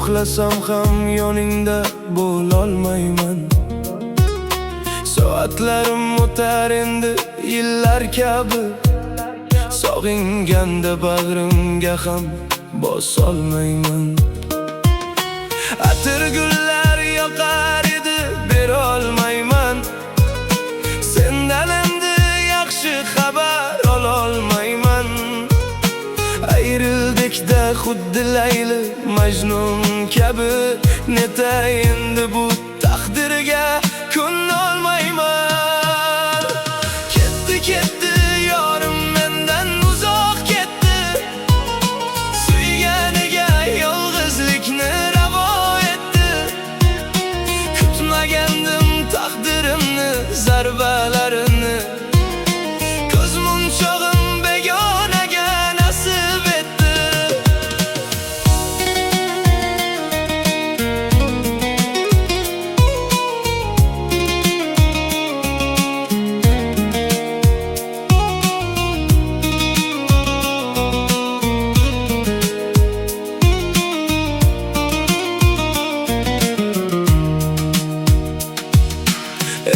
xohlasam ham yoningda bo'lolmayman. Soatlarim o'tar endi yillar kabi, sog'inganda bag'rimga ham bosolmayman. Atir gullar yoqar edi, berolmayman. Sendan endi yaxshi xabar ololmayman. Ayrildik-da xuddi Layli Majnun kabi, netay endi bu taqdirga ko'nolmayman. Ketdi yorim mendan uzoq ketdi, suyganiga yolg'izlikni ravo etdi. Kutmagandim taqdirimni, zarbalarini, ko'z munchog'im begonaga nasib etdi.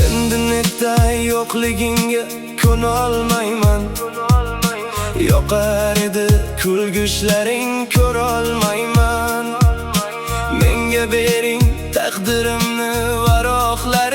Endi netay yo'qligingga ko'nolmayman. Yoqar edi kulgushlaring, ko'rolmayman. Menga bering taqdirimni, varoqlar